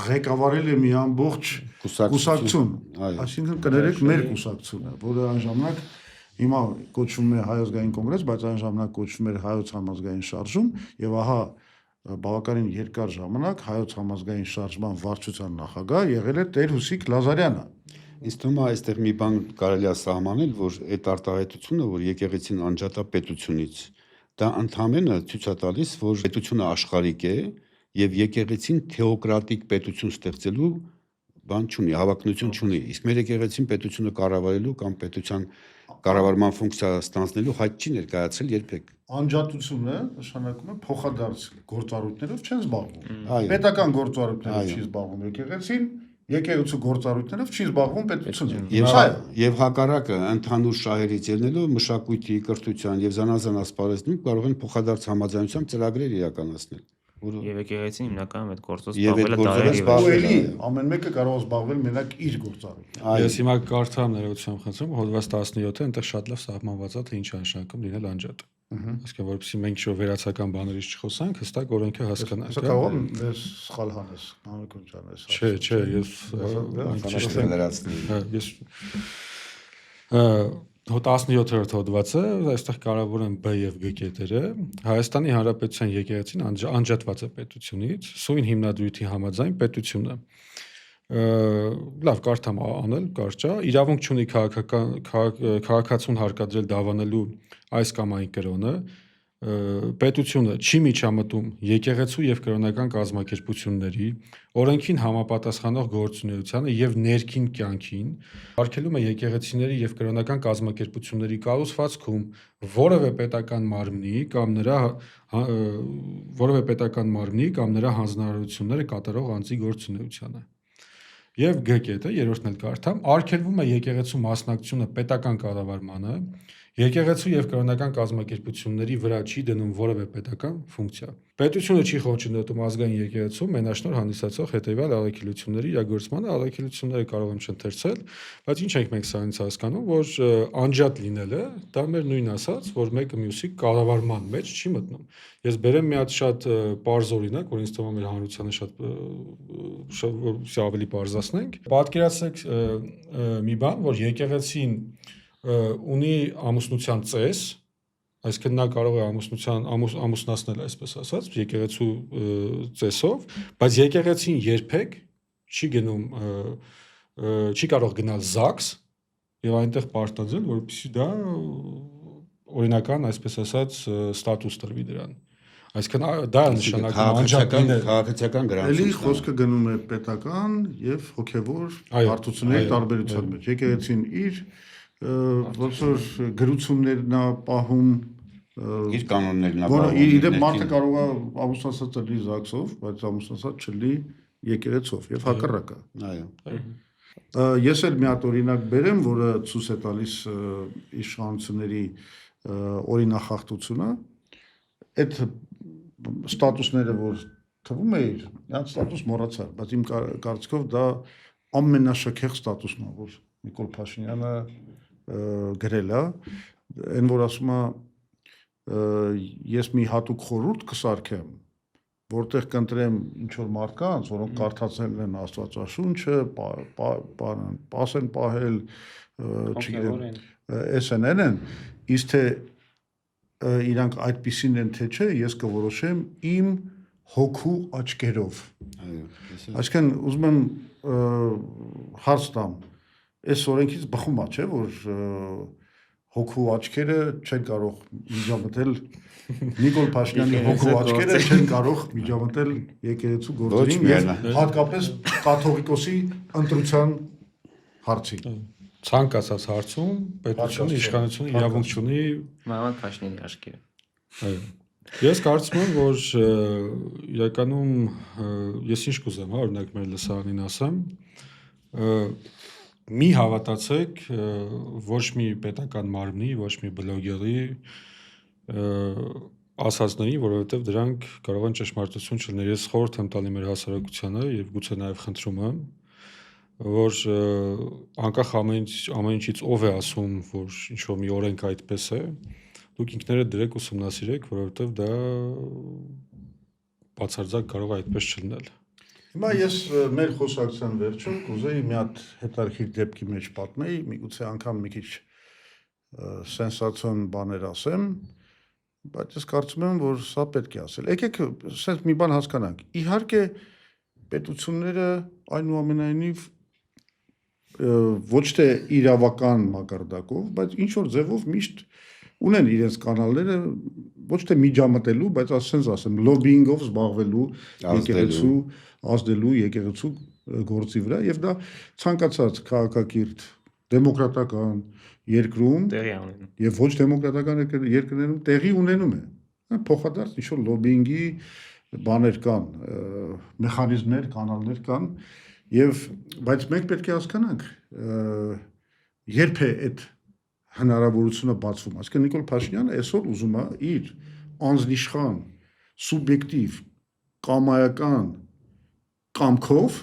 ղեկավարել է մի ամբողջ կուսակցություն, այսինքն կներեք մեր կուսակցությունը, որը այն ժամանակ հիմա կոչվում է Հայ ազգային կոնգրես, բայց այն ժամանակ կոչվում էր Հայոց համազգային շարժում, եւ ահա բավականին երկար ժամանակ Հայոց համազգային շարժման վարչության նախագահ եղել է Տեր Հուսիկ Լազարյանը։ Ինձ թվում է այստեղ մի բան կարելի է սահմանել, որ այդ արտահայտությունը, որ եկեղեցին անջատա պետությունից, դա ընդհանրապես ցույց է տալիս, որ պետությունը աշխարհիկ է եւ եկեղեցին թեոկրատիկ պետություն ստեղծելու բան չունի, հավակնություն չունի։ Իսկ մեր եկեղեցին պետությունը կառավարելու կամ պետության կառավարման ֆունկցիա ստանձնելու հայտ չի ներկայացել երբեք։ Անջատությունը նշանակում է փոխադարձ գործառույթներով չեն զբաղվում։ Պետական գործառույթներով չի զբաղվում եկեղեցին, եկեղեցու գործառույթներով չի զբաղվում պետությունը։ Եվ հակառակը ընդհանուր շահերից ելնելով մշակույթի, կրթության եւ զանազան ասպարեզներում կարող են փոխադարձ համաձայնությամբ ծրագրեր իրականացնել։ Եվ եկեղեցին հիմնականում այդ գործով զբաղվել է ամեն մեկը կարող է զբաղվել մենակ իր գործառույթով։ Ես հիմա կարդամ ներողություն խնդրում, հոդված 17-ը այնտեղ շատ լավ սահմանված է, թե ինչ է նշանակում լինել անջատ։ Այսինքն որովհետեւ մենք շո վերացական բաներից չխոսանք, հստակ օրենքը հասկանանք։ Սա կարող է ես սխալ հանես, Համեկոն ջան, ես։ Չէ, ես Հոտ 17-րդ հոդվածը, այստեղ կարևոր են B եւ G կետերը։ Հայաստանի Հանրապետության եկեղեցին անջատված է պետությունից, սույն հիմնադրույթի համաձայն պետությունը լավ կարդամ անել կարճ է, իրավունք չունի քաղաքացուն հարկադրել դավանելու այս կամ այն կրոնը, պետությունը չի միջամտում եկեղեցու եւ կրոնական կազմակերպությունների օրենքին համապատասխանող գործունեությանը եւ ներքին կյանքին, արգելում է եկեղեցիների եւ կրոնական կազմակերպությունների կառուցվածքում որևէ պետական մարմնի կամ նրա հանձնարարությունները կատարող անձի գործունեությանը։ Եվ G կետը, երրորդն էլ կարդամ, արգելվում է եկեղեցու մասնակցությունը պետական կառավարմանը Եկեղեցու եւ կրոնական կազմակերպությունների վրա չի դնում որևէ պետական ֆունկցիա։ Պետությունը չի խոչընդոտում ազգային եկեղեցու մենաշնորհ հանդիսացող հետեւյալ առաքելությունների իրագործմանը, առաքելությունները կարող եմ չընթերցել, բայց ինչ ենք մենք սրանից հասկանում, որ անջատ լինելը դա մեր նույն ասած, որ մեկը մյուսի կառավարման մեջ չի մտնում։ Ես բերեմ մի հատ շատ պարզ օրինակ, որ ինձ թվում է մեր հանրությանը շատ ավելի պարզացնենք։ Պատկերացրեք մի բան, որ եկեղեցին ունի ամուսնության ծես, այսինքն նա կարող է ամուսնացնել, այսպես ասած, եկեղեցու ծեսով, բայց եկեղեցին երբեք չի գնում, չի կարող գնալ ԶԱԳՍ եւ այնտեղ պարտադրել, որպեսզի դա օրինական, այսպես ասած, ստատուս տրվի դրան։ Այսինքն դա նշանակում է քաղաքացիական գրանցում։ Էլի խոսքը գնում է պետական եւ հոգեվոր հարթությունների տարբերության մեջ։ Եկեղեցին իր ոնց որ գրություններն է պահում, իր կանոններն է պահում։ Իդեպ մարդը կարող է ամուսնացած լինի ԶԱԳՍ-ով, բայց ամուսնացած չլինի եկեղեցով եւ հակառակը։ Այո։ Ես էլ մի հատ օրինակ բերեմ, որը ցույց է տալիս իշխանությունների օրինախախտությունը։ Այդ ստատուսները, որ թվում է իր, նրանց ստատուս մոռացար, բայց իմ կարծիքով դա ամենաշքեղ ստատուսն է, որ Նիկոլ Փաշինյանը գրել է, այն որ ասում է ես մի հատուկ խորհուրդ կսարքեմ, որտեղ կընտրեմ ինչ որ մարդկանց, որոնք կարդացել են Աստվածաշունչը, պաս են պահել, չգիտեմ, SNN են, իսկ թե իրանք այդպիսին են թե չէ, ես կորոշեմ իմ հոգու աչքերով։ Այսինքն ուզում եմ հարց տամ, այս օրենքից բխում է, չէ, որ հոգու աչքերը չեն կարող միջամտել Նիկոլ Փաշինյանի հոգու աչքերը չեն կարող միջամտել եկեղեցու գործերին, հատկապես կաթողիկոսի ընտրության հարցին։ Ցանկացած հարցում պետությունը իշխանությունը իրավունք չունի Նիկոլ Փաշինյանի աչքերը։ Այո։ Ես կարծում եմ, որ իրականում ես ինչ կուզեմ, հա, օրինակ մեր լսարանին ասեմ, մի հավատացեք ոչ մի պետական մարմնի, ոչ մի բլոգերի ասածներին, որովհետև դրանք կարող են ճշմարտություն չլինել։ Ես խորհուրդ եմ տալի մեր հասարակությանը եւ գուցե նաեւ խնդրում եմ, որ անկախ ամեն ինչից ով է ասում, որ ինչ որ մի օրենք այդպես է, դուք ինքներդ դրեք ուսումնասիրեք, որովհետև դա բացարձակ կարող է այդպես չլինել։ Հիմա ես մեր խոսակցության վերջում կուզեի մի հատ հետարքիր դեպքի մեջ պատմեի, միգուցե անգամ մի քիչ սենսացիոն բաներ ասեմ, բայց ես կարծում եմ, որ սա պետք է ասել։ Եկեք ասենք մի բան հասկանանք։ Իհարկե պետությունները այնուամենայնիվ ոչ թե իրավական մակարդակով, բայց ինչ որ ձևով միշտ ունեն իրենց կանալները ոչ թե միջամտելու, բայց ասեմ լոբինգով զբաղվելու եկեղեցու ազդելու եկեղեցու գործի վրա եւ դա ցանկացած քաղաքակիրթ դեմոկրատական երկրում տեղի ունենում եւ ոչ դեմոկրատական երկրներում տեղի ունենում է փոխադարձ ինչ որ լոբինգի բաներ կան մեխանիզմներ կանալներ կան եւ բայց մենք պետք է հասկանանք երբ է այդ հնարավորությունը բացվում այսինքն Նիկոլ Փաշինյանը այսօր ուզում է իր անձնիշխան սուբյեկտիվ կամայական կամքով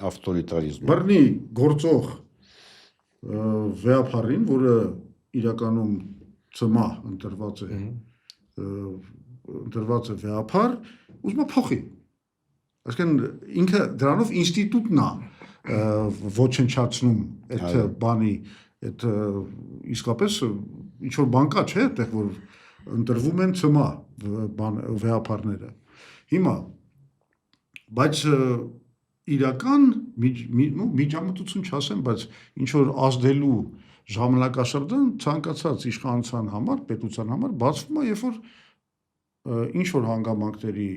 ավտորիտարիզմ բռնի գործող վեհապարին, որը իրականում ծմա ընտրված է վեհապար, ուզում է փոխի։ Այսինքն ինքը դրանով ինստիտուտն է ոչնչացնում այդ բանի, այդ իսկապես ինչ որ բան կա, չէ, այդտեղ որ ընտրվում են ծմա վեհապարները։ Հիմա բայց իրական միջամտություն չասեմ, բայց ինչ որ ազդելու ժամանակաշրջան ցանկացած իշխանության համար, պետության համար բացվում է, երբ որ ինչ որ հանգամանքների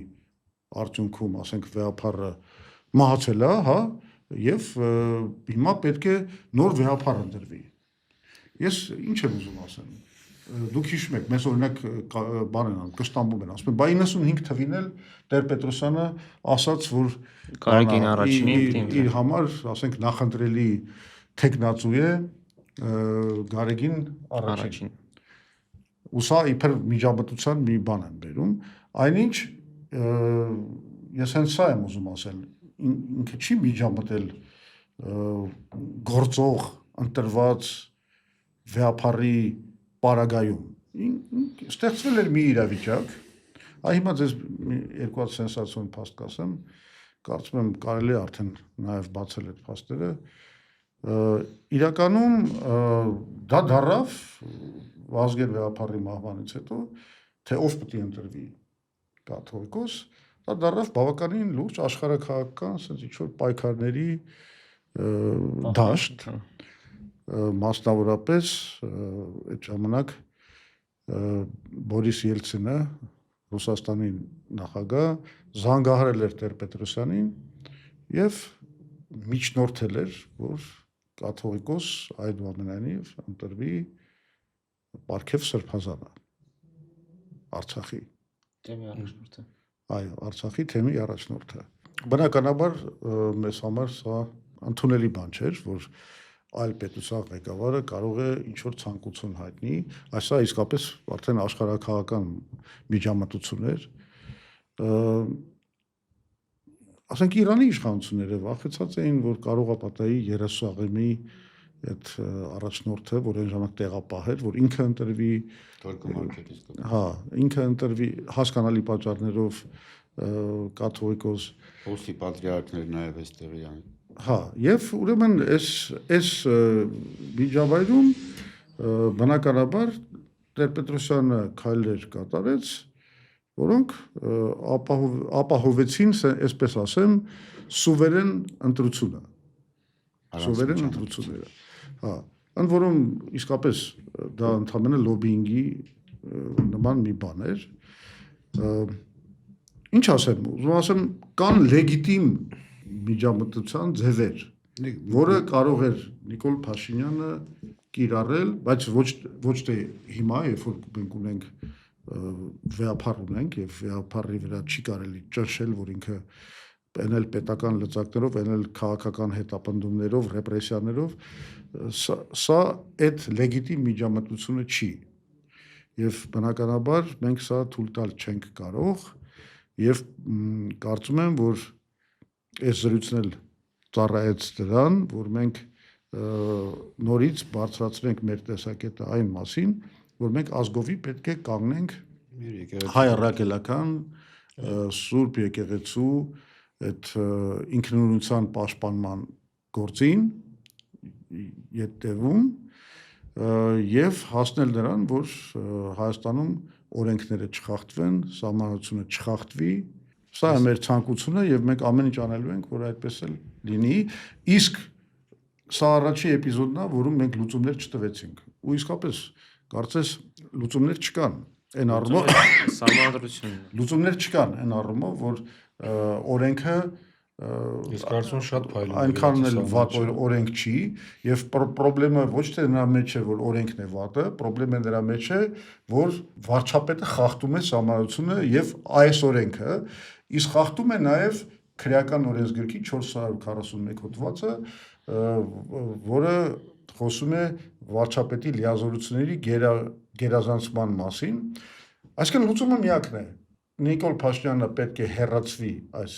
արդյունքում, ասենք վեհապարը մահացել է, հա, եւ հիմա պետք է նոր վեհապար ընտրվի։ Ես ինչ եմ ուզում ասեմ։ Դուք հիշում եք, մեզ օրինակ բան են անում, կշտամբում են ասում, բա 95 թվին էլ Տեր-Պետրոսյանը ասաց, որ Գարեգին առաջինին իր համար, ասենք, նախընտրելի թեկնածու է Գարեգին առաջին։ ու սա իբր միջամտության մի բան եմ բերում, այնինչ ես հենց սա եմ ուզում ասել, ինքը չի միջամտել գործող ընտրված վեհապարի պարագայում, ստեղծվել էր մի իրավիճակ, հիմա ձեզ երկու հատ սենսացիոն փաստ կասեմ, կարծում եմ կարելի է արդեն նաև բացել այդ փաստերը, իրականում դա դառավ Վազգեն վեհապարի մահվանից հետո, թե ով պետք է ընտրվի կաթողիկոս, դա դառավ բավականին լուրջ աշխարհաքաղաքական, ասենց ինչ-որ պայքարների դաշտ, մասնավորապես այդ ժամանակ Բորիս Ելցինը, Ռուսաստանի նախագահ, զանգահարել էր Տեր-Պետրոսյանին եւ միջնորդել էր, որ կաթողիկոս այդուամենայնիվ ընտրվի Պարքև Սրբազանը Արցախի թեմի առաջնորդը։ Այո, Արցախի թեմի առաջնորդը։ Բնականաբար մեզ համար սա ընդունելի բան չէր, որ այլ պետության ղեկավարը կարող է ինչ-որ ցանկություն հայտնի, այսա իսկապես արդեն աշխարհաքաղաքական միջամտություն էր։ Ասենք Իրանի իշխանությունները վախեցած էին, որ կարող է պատահի Երուսաղեմի այդ առաջնորդը, որ այն ժամանակ տեղապահ էր, որ ինքը ընտրվի, հա, ինքը ընտրվի հասկանալի պատճառներով կաթողիկոս, Պոլսի պատրիարքներ նաև այստեղի են։ Հա, եւ ուրեմն այս միջավայրում բնականաբար Տեր-Պետրոսյանը քայլեր կատարեց, որոնք ապահովեցին, այսպես ասեմ, սուվերեն ընտրությունը։ Սուվերեն ընտրությունները։ Հա, ընդ որում իսկապես դա ընդհանրապես լոբինգի նման մի բան էր։ Ինչ ասեմ, ուզում ասեմ, կան լեգիտիմ միջամտության ձևեր, որը կարող էր Նիկոլ Փաշինյանը կիրառել, բայց ոչ թե հիմա, երբ որ մենք ունենք վեհապար ունենք եւ վեհապարի վրա չի կարելի ճնշել, որ ինքը այնել պետական լծակներով, այնել քաղաքական հետապնդումներով, ռեպրեսիաներով, սա այդ լեգիտիմ միջամտությունը չի։ Եվ բնականաբար մենք սա թույլ տալ չենք կարող եւ կարծում եմ, որ այս զրույցն էլ ծառայեց դրան, որ մենք նորից բարձրացնենք մեր տեսակետը այն մասին, որ մենք ազգովի պետք է կանգնենք հայ առաքելական Սուրբ եկեղեցու այդ ինքնուրույնության պաշտպանման գործին ետևում եւ հասնել նրան, որ Հայաստանում օրենքները չխախտվեն, սահմանությունը չխախտվի, սա է մեր ցանկությունը եւ մենք ամեն ինչ անելու ենք, որ այդպես էլ լինի, իսկ սա առաջի էպիզոդն է, որում մենք լուծումներ չտվեցինք։ Ու իսկապես կարծես լուծումներ չկան։ Այն առումով Սահմանադրությունն լուծումներ չկան, այն առումով, որ օրենքը Ես կարծում եմ շատ փայլուն է։ այնքան էլ վատ օրենք չի եւ խնդրեմը ոչ թե նրա մեջ է, որ օրենքն է վատը, խնդրեմը նրա մեջ է, որ վարչապետը խախտում է սահմանությունը եւ այս օրենքը, իսկ խախտում է նաեւ քրեական օրենսգրքի 441 հոդվածը, որը խոսում է վարչապետի լիազորությունների գերազանցման մասին, այսինքն լուծումը միակն է։ Նիկոլ Փաշինյանը պետք է հեռացվի այս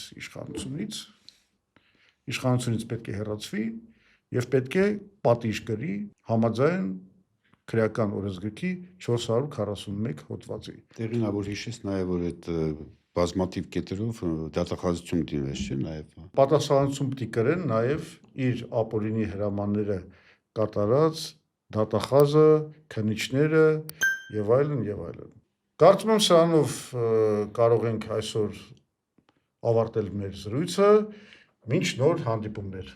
իշխանությունից պետք է հեռացվի եւ պետք է պատիժ կրի համաձայն քրեական օրենսգրքի 441 հոդվածի։ Տեղին է որ հիշես նաև որ այդ բազմաթիվ կետերով դատախազություն դիմեց, չէ՞, նաև։ Պատասխանատվություն պետք է կրեն նաև իր ապօրինի հրամանները կատարած դատախազը, քննիչները եւ այլն եւ այլն։ Կարծում եմ սրանով կարող ենք այսօր ավարտել մեր զրույցը, մինչ նոր հանդիպումներ։